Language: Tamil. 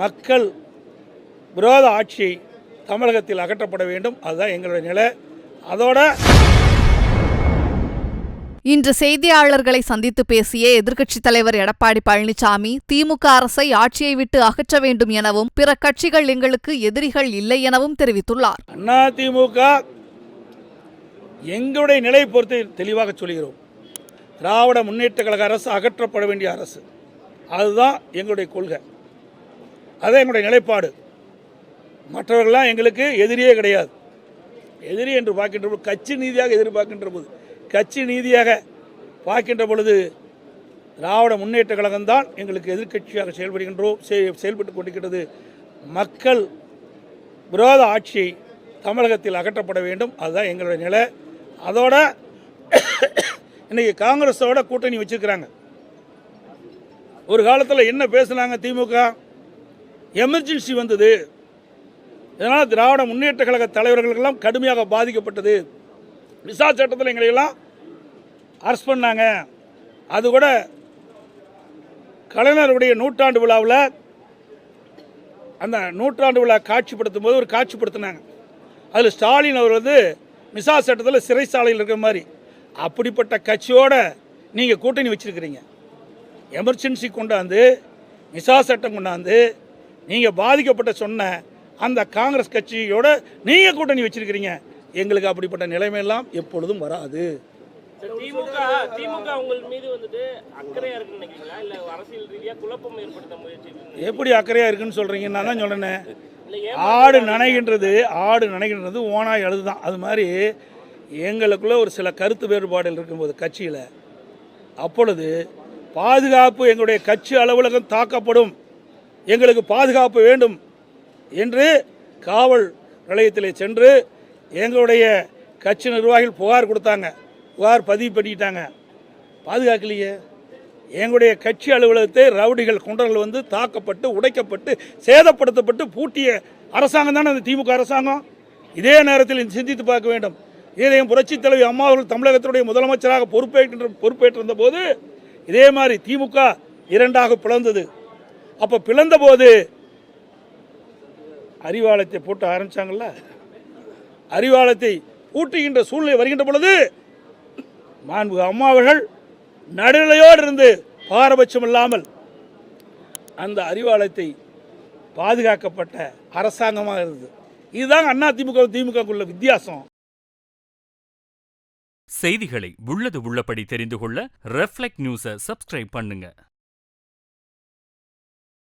மக்கள் விரோத ஆட்சியை தமிழகத்தில் அகற்றப்பட வேண்டும். அதுதான் எங்களுடைய நிலை. அதோட இன்று செய்தியாளர்களை சந்தித்து பேசிய எதிர்க்கட்சித் தலைவர் எடப்பாடி பழனிசாமி, திமுக அரசை ஆட்சியை விட்டு அகற்ற வேண்டும் எனவும் பிற கட்சிகள் எங்களுக்கு எதிரிகள் இல்லை எனவும் தெரிவித்துள்ளார். அதிமுக எங்களுடைய நிலை பொறுத்து தெளிவாக சொல்கிறோம். திராவிட முன்னேற்ற கழக அரசு அகற்றப்பட வேண்டிய அரசு. அதுதான் எங்களுடைய கொள்கை, அதுதான் எங்களுடைய நிலைப்பாடு. மற்றவர்கள்லாம் எங்களுக்கு எதிரியே கிடையாது. எதிரி என்று பார்க்கின்ற போது, கட்சி நீதியாக எதிர்பார்க்கின்ற போது, கட்சி நீதியாக பார்க்கின்ற பொழுது திராவிட முன்னேற்ற கழகம்தான் எங்களுக்கு எதிர்க்கட்சியாக செயல்பட்டு கொண்டிருக்கிறது. மக்கள் விரோத ஆட்சியை தமிழகத்தில் அகற்றப்பட வேண்டும். அதுதான் எங்களுடைய நிலை. அதோட இன்னைக்கு காங்கிரஸோட கூட்டணி வச்சிருக்கிறாங்க. ஒரு காலத்தில் என்ன பேசுனாங்க? திமுக எமர்ஜென்சி வந்தது, இதனால் திராவிட முன்னேற்ற கழக தலைவர்களுக்கெல்லாம் கடுமையாக பாதிக்கப்பட்டது. விசா சட்டத்தில் எங்களையெல்லாம் அரெஸ்ட் பண்ணாங்க. அது கூட கலைஞருடைய நூற்றாண்டு விழாவில் அந்த நூற்றாண்டு விழா காட்சிப்படுத்தும் போது ஒரு காட்சிப்படுத்தினாங்க. அதில் ஸ்டாலின் அவர் மிசா சட்டத்தில் சிறைச்சாலையில் இருக்கிற மாதிரி. அப்படிப்பட்ட கட்சியோட நீங்கள் கூட்டணி வச்சிருக்கிறீங்க. எமர்ஜென்சி கொண்டாந்து மிசா சட்டம் கொண்டாந்து நீங்கள் பாதிக்கப்பட்ட சொன்ன அந்த காங்கிரஸ் கட்சியோட நீங்கள் கூட்டணி வச்சிருக்கிறீங்க. எங்களுக்கு அப்படிப்பட்ட நிலைமையெல்லாம் எப்பொழுதும் வராது. எப்படி அக்கறையா இருக்குன்னு சொல்றீங்க? நான் தான் சொல்றேன், ஆடு நனைகின்றது ஓனாய் அழுதுதான். அது மாதிரி எங்களுக்குள்ள ஒரு சில கருத்து வேறுபாடுகள் இருக்கும்போது கட்சியில், அப்பொழுது பாதுகாப்பு, எங்களுடைய கட்சி அலுவலகம் தாக்கப்படும், எங்களுக்கு பாதுகாப்பு வேண்டும் என்று காவல் நிலையத்தில் சென்று எங்களுடைய கட்சி நிர்வாகிகள் புகார் கொடுத்தாங்க. புகார் பதிவு பண்ணிட்டாங்க. பாதுகாக்கலையே. எங்களுடைய கட்சி அலுவலகத்தை ரவுடிகள் குண்டர்கள் தாக்கப்பட்டு உடைக்கப்பட்டு சேதப்படுத்தப்பட்டு பூட்டிய அரசாங்கம் தானே அந்த திமுக அரசாங்கம். இதே நேரத்தில் சிந்தித்து பார்க்க வேண்டும். இதையும் புரட்சித் தலைவி அம்மா அவர்கள் தமிழகத்தினுடைய முதலமைச்சராக பொறுப்பேற்றிருந்த போது இதே மாதிரி திமுக இரண்டாக பிளந்தது. அப்போ பிளந்த போது அறிவாலயத்தை போட்டு ஆரம்பிச்சாங்கல்ல, அறிவாலயத்தை பூட்டுகின்ற சூழ்நிலை வருகின்ற பொழுது மாண்புமிகு அம்மா அவர்கள் நடுநிலையோடு இருந்து பாரபட்சம் இல்லாமல் அந்த அறிவாலயத்தை பாதுகாக்கப்பட்ட அரசாங்கமாக இருந்தது. இதுதான் அண்ணா திமுகவுக்குள்ள வித்தியாசம். செய்திகளை உள்ளது உள்ளபடி தெரிந்து கொள்ள ரெஃப்ளெக்ட் நியூஸை சப்ஸ்கிரைப் பண்ணுங்க.